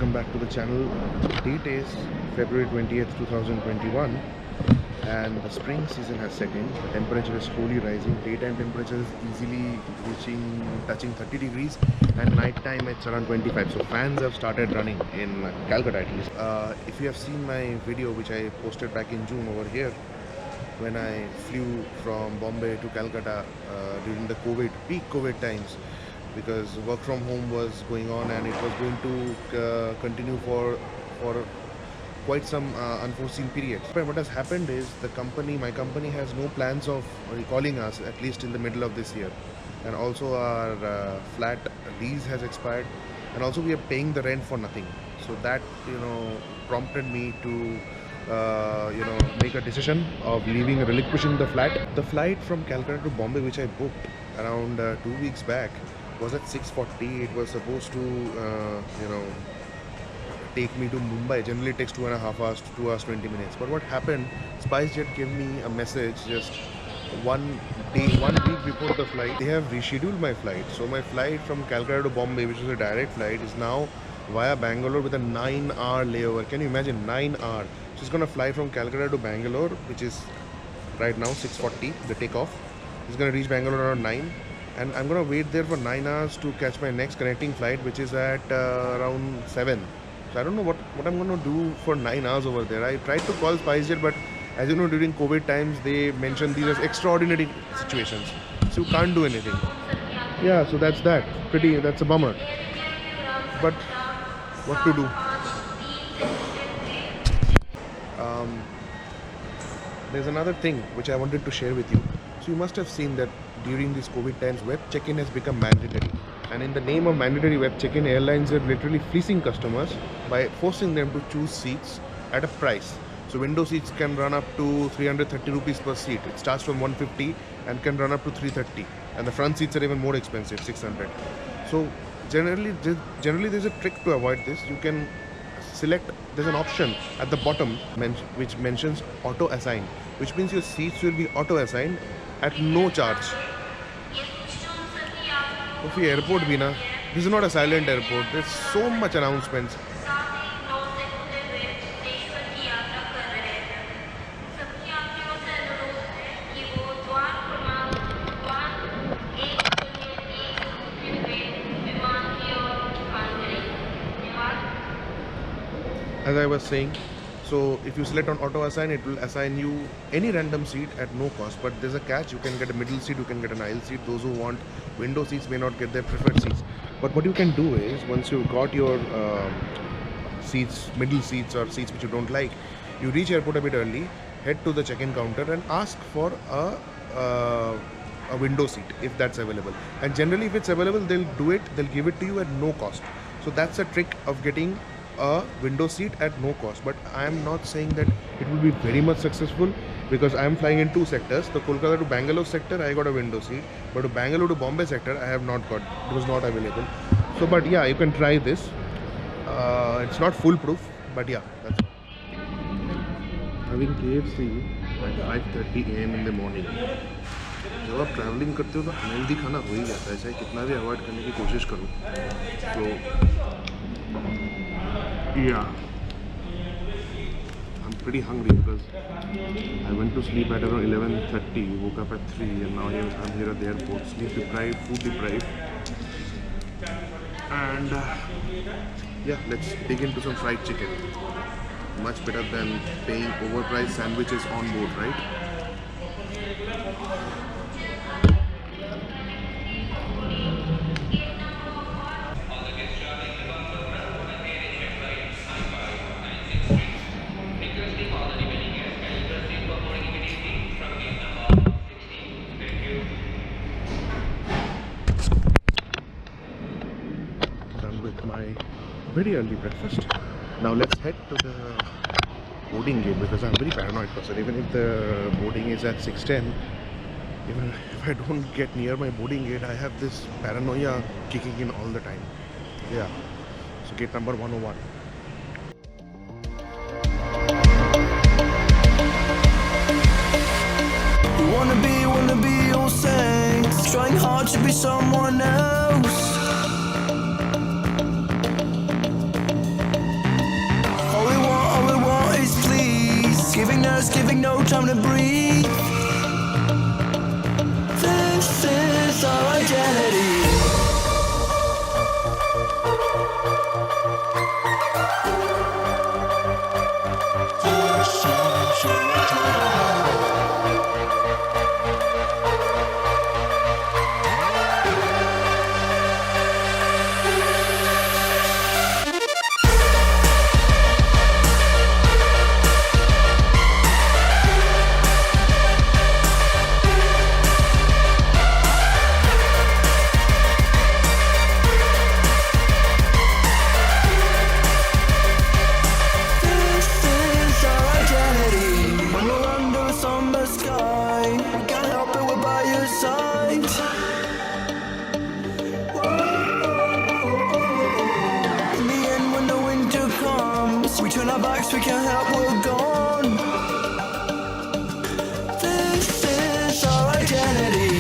welcome back to the channel. Date is February 20th, 2021, and the spring season has set in. The temperature is slowly rising. Daytime temperature is easily touching 30 degrees, and night time it's around 25. So fans have started running in Calcutta at least. If you have seen my video which I posted back in June over here, when I flew from Bombay to Calcutta during the peak COVID times, because work from home was going on and it was going to continue for quite some unforeseen period. But what has happened is my company has no plans of recalling us, at least in the middle of this year. And also our flat lease has expired, and also we are paying the rent for nothing. So that prompted me to make a decision of relinquishing the flat. The flight from Calcutta to Bombay, which I booked around 2 weeks back, was at 6:40. It was supposed to take me to Mumbai. Generally it takes 2.5 hours to 2 hours 20 minutes. But what happened, SpiceJet gave me a message just 1 week before the flight. They have rescheduled my flight. So my flight from Calcutta to Bombay, which was a direct flight, is now via Bangalore with a 9-hour layover. Can you imagine? 9 hours. So it's going to fly from Calcutta to Bangalore, which is right now 6:40, the takeoff. It's going to reach Bangalore around 9. And I'm going to wait there for 9 hours to catch my next connecting flight, which is at around 7. So I don't know what I'm going to do for 9 hours over there. I tried to call SpiceJet, but as you know, during COVID times, they mentioned these as extraordinary situations. So you can't do anything. Yeah, so that's a bummer. But what to do? There's another thing which I wanted to share with you. So you must have seen that during these COVID times, web check-in has become mandatory. And in the name of mandatory web check-in, airlines are literally fleecing customers by forcing them to choose seats at a price. So window seats can run up to 330 rupees per seat. It starts from 150 and can run up to 330. And the front seats are even more expensive, 600. So generally there's a trick to avoid this. You can select, there's an option at the bottom which mentions auto assign, which means your seats will be auto assigned at no charge. So airport bhi na, this is not a silent airport. There's so much announcements. As I was saying, so if you select on auto assign, it will assign you any random seat at no cost. But there's a catch: you can get a middle seat, you can get an aisle seat. Those who want window seats may not get their preferred seats. But what you can do is, once you've got your seats, middle seats or seats which you don't like, you reach airport a bit early, head to the check-in counter and ask for a window seat if that's available. And generally, if it's available, they'll give it to you at no cost. So that's a trick of getting a window seat at no cost. But I am not saying that it will be very much successful, because I am flying in two sectors. The Kolkata to Bangalore sector, I got a window seat, but to Bangalore to Bombay sector, I have not got. It was not available. So, but yeah, you can try this. It's not foolproof, but yeah, that's all. Having KFC at 5:30 AM in the morning. जब आप travelling करते हो तो healthy खाना हो ही जाता है, चाहे कितना भी अवॉइड करने की कोशिश करूँ. तो yeah, I'm pretty hungry because I went to sleep at around 11:30, woke up at 3, and now I'm here at the airport, sleep deprived, food deprived. And yeah, let's dig into some fried chicken. Much better than paying overpriced sandwiches on board, right? With my very early breakfast. Now let's head to the boarding gate, because I'm a very paranoid person. Even if the boarding is at 6:10, even if I don't get near my boarding gate, I have this paranoia kicking in all the time. Yeah. So gate number 101. You wanna be all saints, trying hard to be someone else. us, giving no time to breathe. This is our identity. We turn our backs, we can't help, we're gone. This is our identity.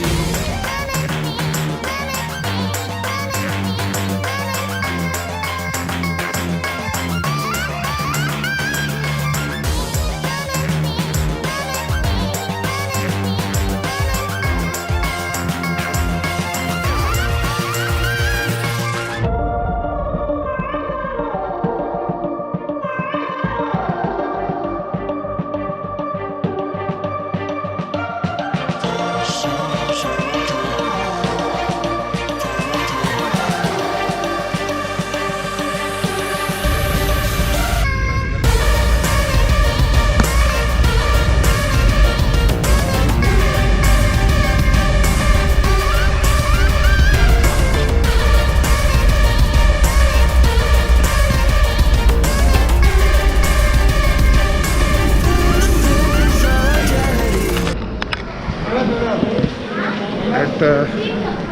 At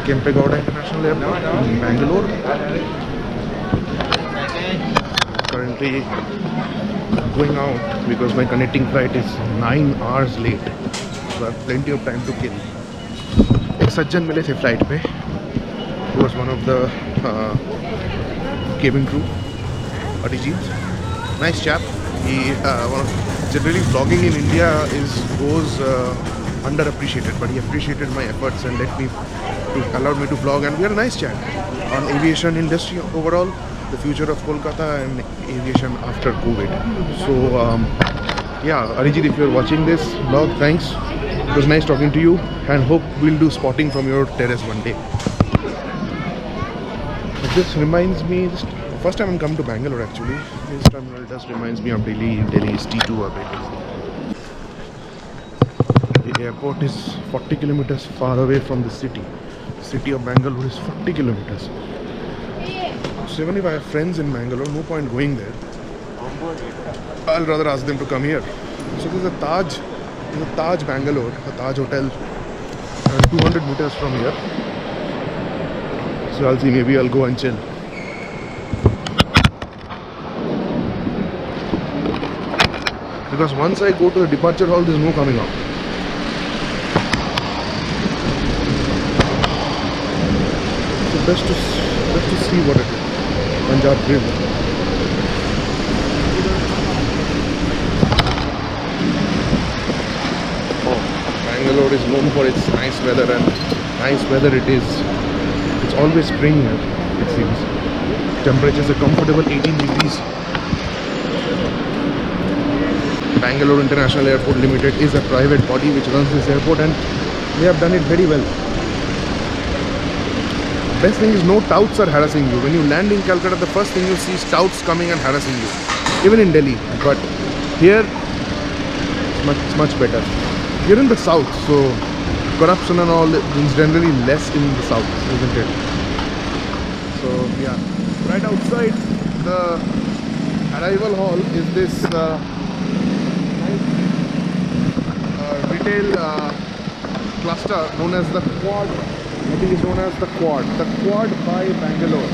Kempegowda International Airport in Bangalore. Currently going out because my connecting flight is 9 hours late, so I have plenty of time to kill. एक सज्जन मिले थे flight पे. He was one of the cabin crew, Arijit. Nice chap. He generally vlogging in India goes underappreciated, but he appreciated my efforts and allowed me to vlog, and we had a nice chat on aviation industry overall, the future of Kolkata and aviation after COVID. So yeah, Arijit, if you're watching this vlog, thanks. It was nice talking to you, and hope we'll do spotting from your terrace one day. This reminds me, first time I'm come to Bangalore actually. This terminal just reminds me of Delhi. Delhi is T2 a bit. The airport is 40 kilometers far away from the city. The city of Bangalore is 40 kilometers. So even if I have friends in Bangalore, no point going there. I'll rather ask them to come here. So there's a Taj Bangalore, a Taj hotel 200 meters from here. So I'll see, maybe I'll go and chill. Because once I go to the departure hall, there's no coming out. So best to see what it is. Punjab Grill. Oh, Bangalore is known for its nice weather, and nice weather it is. It's always spring here, it seems. Temperatures are comfortable 18 degrees. Bangalore International Airport Limited is a private body which runs this airport, and they have done it very well. Best thing is no touts are harassing you. When you land in Calcutta, the first thing you see is touts coming and harassing you. Even in Delhi, but here it's much better. You're in the south, so corruption and all is generally less in the south, isn't it? So yeah, right outside the arrival hall is this retail cluster known as the Quad. I think it's known as the Quad by Bangalore.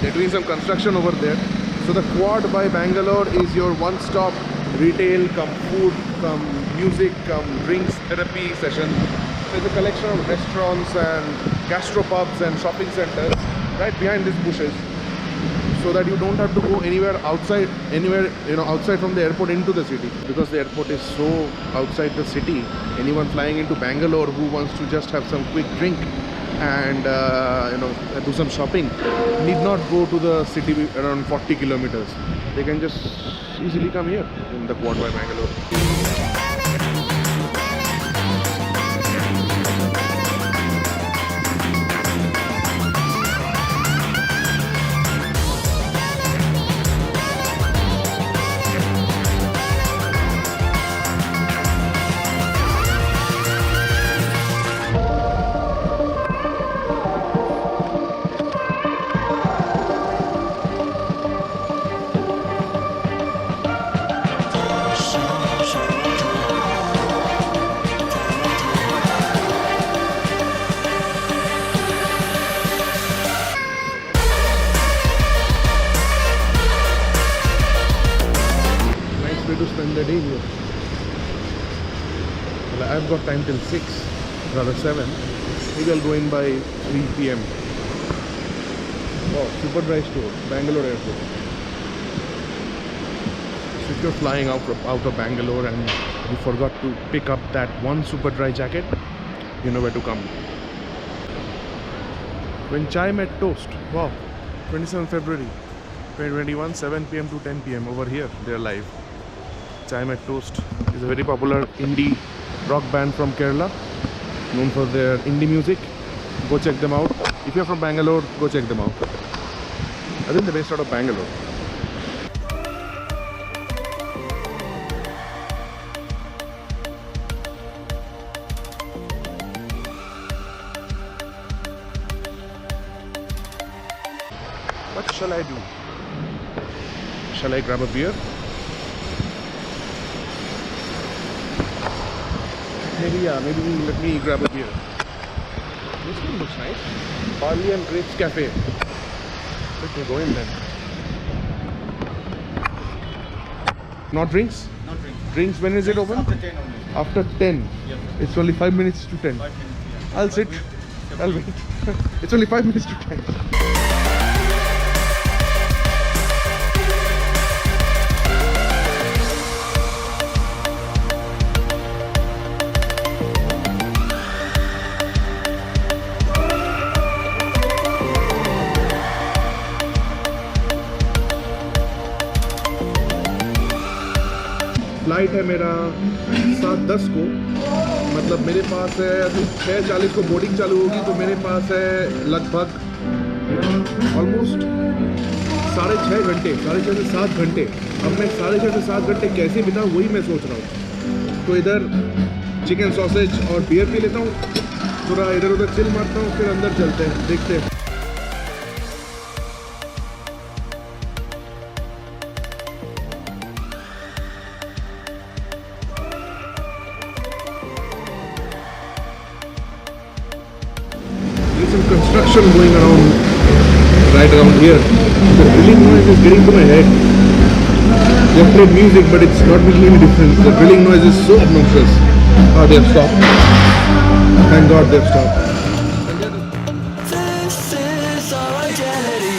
They're doing some construction over there. So the Quad by Bangalore is your one-stop retail, come food, come music, come drinks, therapy session. So it's a collection of restaurants and gastropubs and shopping centers right behind these bushes. so that you don't have to go anywhere outside from the airport into the city, because the airport is so outside the city. Anyone flying into Bangalore who wants to just have some quick drink and do some shopping need not go to the city around 40 kilometers. They can just easily come here in the quad by Bangalore. To spend the day here. Well, I've got time till 6, rather 7. Maybe I'll go in by 3 p.m. Wow, super dry store, Bangalore airport. So if you're flying out of Bangalore and you forgot to pick up that one super dry jacket, you know where to come. When Chai Met Toast, wow, 27 February 2021, 7 p.m. to 10 p.m. over here, they're live. Chai Met Toast is a very popular indie rock band from Kerala, known for their indie music. Go check them out. If you're from Bangalore, go check them out. I think they're based out of Bangalore. What shall I do? Shall I grab a beer? Maybe let me grab a beer. This one looks nice. Barley and Grapes Cafe. Let me go in then. Not drinks? Not drinks. Drinks, when is it open? After 10 only. After 10? Yep. It's only 5 minutes to 10. 5 minutes, yeah. I'll sit. I'll wait. It's only 5 minutes to 10. Flight है मेरा 7:10 को, मतलब मेरे पास है अभी 6:40 को boarding चालू होगी, तो मेरे पास है लगभग ऑलमोस्ट 6.5 घंटे, 6.5 से 7 घंटे। अब मैं 6.5 से 7 घंटे कैसे बिताऊँ वही मैं सोच रहा हूँ। तो इधर चिकन सॉसेज और बियर पी लेता हूँ, थोड़ा इधर उधर चिल मारता हूँ, फिर अंदर चलते हैं, देखते हैं। There's some construction going right around here. The drilling noise is getting to my head. They have played music, but it's not making any difference. The drilling noise is so obnoxious. Oh, they have stopped. Thank God they've stopped. This is our identity.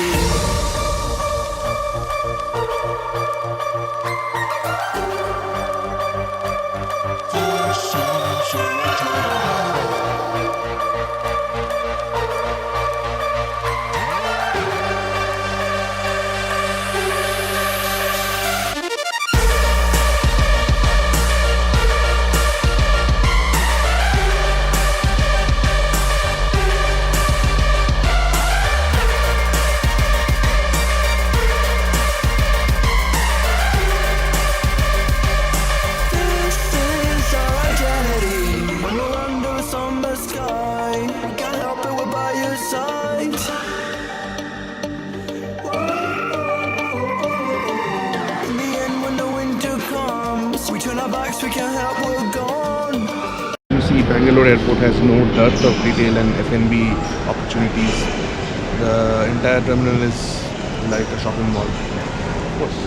We can't help, we're gone. You see, Bangalore airport has no dearth of retail and F&B opportunities. The entire terminal is like a shopping mall. Of course,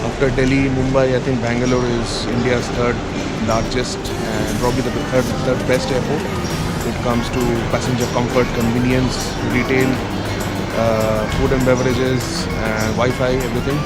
after Delhi, Mumbai, I think Bangalore is India's third largest and probably the third best airport. It comes to passenger comfort, convenience, retail, food and beverages, and Wi-Fi, everything.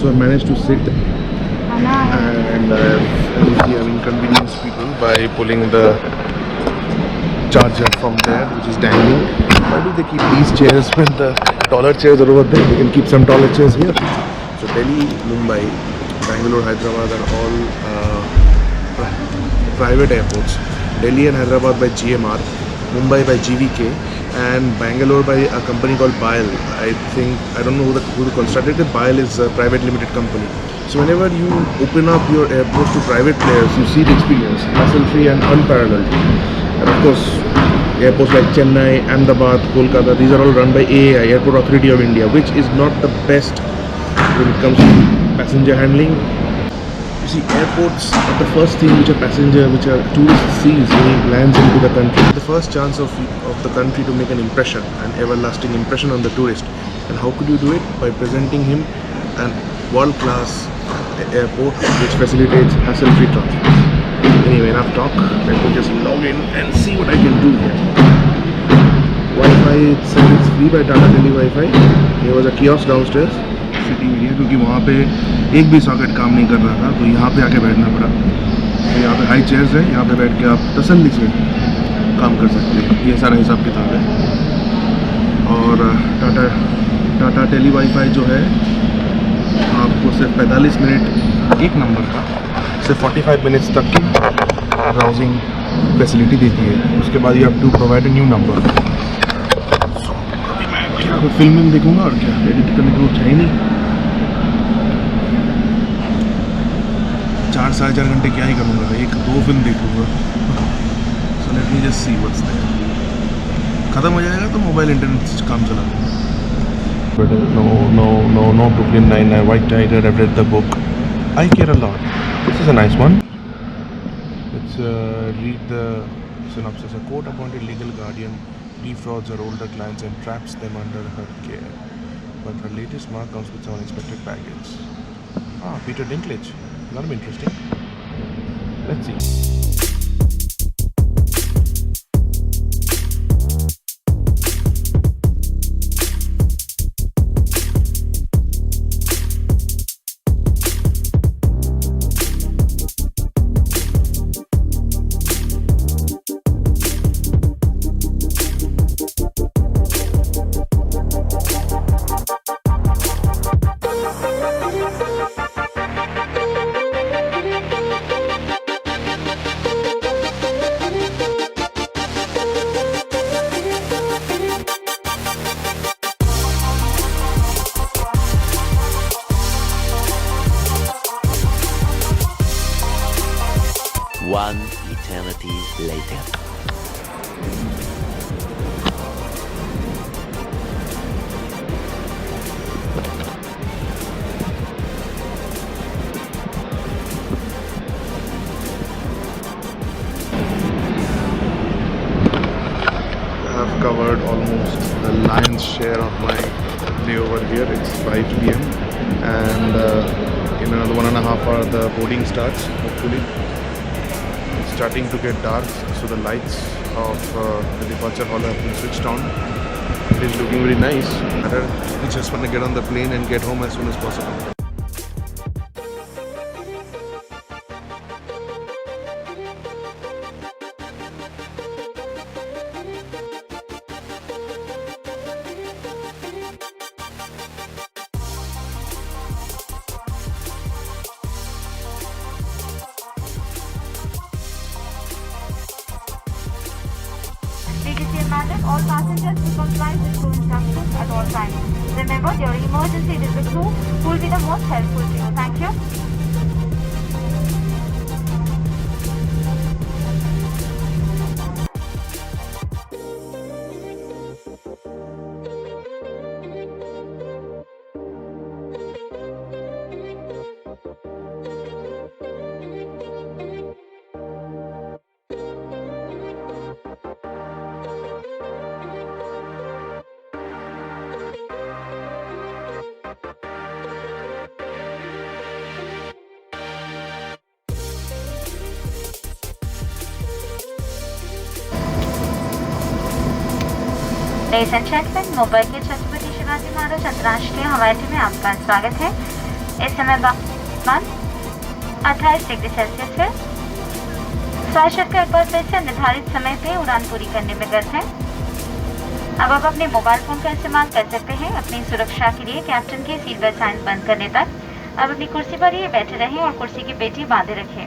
So I managed to sit, and as you see, I've inconvenienced people by pulling the charger from there, which is dangling. Why do they keep these chairs when the taller chairs are over there? They can keep some taller chairs here. So Delhi, Mumbai, Bangalore, Hyderabad are all private airports. Delhi and Hyderabad by GMR, Mumbai by GVK, and Bangalore by a company called BIAL. I don't know who the constructed it. BIAL is a private limited company. So whenever you open up your airports to private players, you see the experience, hassle-free and unparalleled. And of course, airports like Chennai, Ahmedabad, Kolkata, these are all run by AAI, Airport Authority of India, which is not the best when it comes to passenger handling. You see, airports are the first thing which a tourist sees when he lands into the country. The first chance of the country to make an impression, an everlasting impression on the tourist. And how could you do it? By presenting him an world-class airport which facilitates hassle-free transport. Anyway, enough talk. Let me just log in and see what I can do here. Wi-Fi itself is free by Tata Tele Wi-Fi. There was a kiosk downstairs. Sitting here क्योंकि वहाँ पे एक भी socket काम नहीं कर रहा था, तो यहाँ पे आके बैठना पड़ा. तो यहाँ पे हाई चेयर्स है, यहाँ पे बैठ के आप तसल्ली से काम कर सकते हैं. ये सारा हिसाब किताब है. और टाटा टेली वाईफाई जो है आपको सिर्फ 45 मिनट एक नंबर का सिर्फ 45 मिनट्स तक की ब्राउजिंग फैसिलिटी देती है. उसके बाद you have to provide a new number. अभी मैं फिल्म देखूंगा और क्या, एडिट करने की वो चाहिए नहीं. 4-4.5 घंटे क्या ही करूँगा, 1-2 फिल्म देखूँगा. So let me just see what's there. ख़त्म हो जाएगा तो मोबाइल इंटरनेट से काम चला लूँगा. No Brooklyn Nine-Nine, White Tiger, I've read the book. I care a lot. This is a nice one. Let's read the synopsis. A court-appointed legal guardian defrauds her older clients and traps them under her care. But her latest mark comes with some unexpected baggage. Peter Dinklage. That'll be interesting. Let's see. One eternity later. I've covered almost the lion's share of my day over here. It's 5 p.m. and in another 1.5 hours the boarding starts, hopefully. It's starting to get dark, so the lights of the departure hall have been switched on. It is looking very nice. I just want to get on the plane and get home as soon as possible. Mandate all passengers to comply with crew instructions at all times. Remember, during emergency, it is the crew who will be the most helpful to you. Thank you. Ladies and gentlemen, Mumbai के छत्रपति शिवाजी महाराज अंतर्राष्ट्रीय हवाई अड्डे में आपका स्वागत है। इस समय तापमान 28 डिग्री सेल्सियस है। फ्लाइट का एयरपोर्ट से निर्धारित समय पे उड़ान पूरी करने में व्यस्त है। अब आप अपने मोबाइल फोन का इस्तेमाल कर सकते हैं। अपनी सुरक्षा के लिए कैप्टन के सीट बेल्ट साइन बंद करने तक अब अपनी कुर्सी पर ही बैठे रहें और कुर्सी की पेटी बांधे रखें।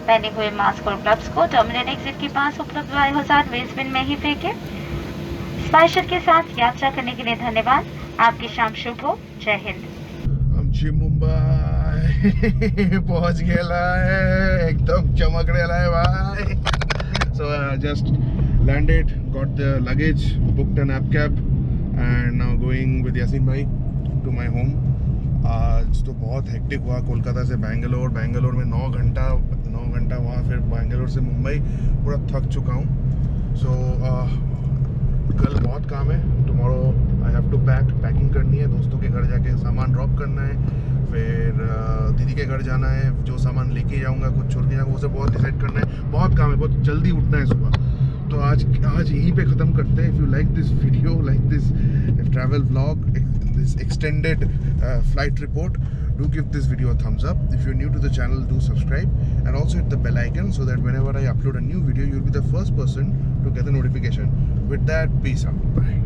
पहने हुए मास्क और ग्लव्स को टर्मिनल एग्जिट के पास उपलब्ध वायुहजार्ड वेस्ट बिन में ही फेंकें। स्पाइसजेट के साथ यात्रा करने के लिए धन्यवाद। आपकी शाम शुभ हो। जय हिंद। आमची मुंबई पहुंच गेला है, एकदम चमक रहा है भाई. So just landed, got the luggage, booked an app cab and now going with Yasin bhai to my home. आज तो बहुत हेक्टिक हुआ. कोलकाता से बैंगलोर, बैंगलोर में 9 घंटा वहाँ, फिर बैंगलोर से मुंबई. पूरा थक चुका हूँ. सो कल बहुत काम है. Tomorrow I have to packing करनी है. दोस्तों के घर जाके सामान ड्रॉप करना है. फिर दीदी के घर जाना है. जो सामान लेके जाऊँगा, कुछ छोड़ के जाऊँगा, वो सब बहुत डिसाइड करना है. बहुत काम है. बहुत जल्दी उठना है सुबह. तो आज यहीं पे ख़त्म करते हैं. If you like this video, like this travel vlog, this extended flight report, do give this video a thumbs up. If you're new to the channel, do subscribe and also hit the bell icon so that whenever I upload a new video, you'll be the first person to get the notification. With that, peace out. Bye.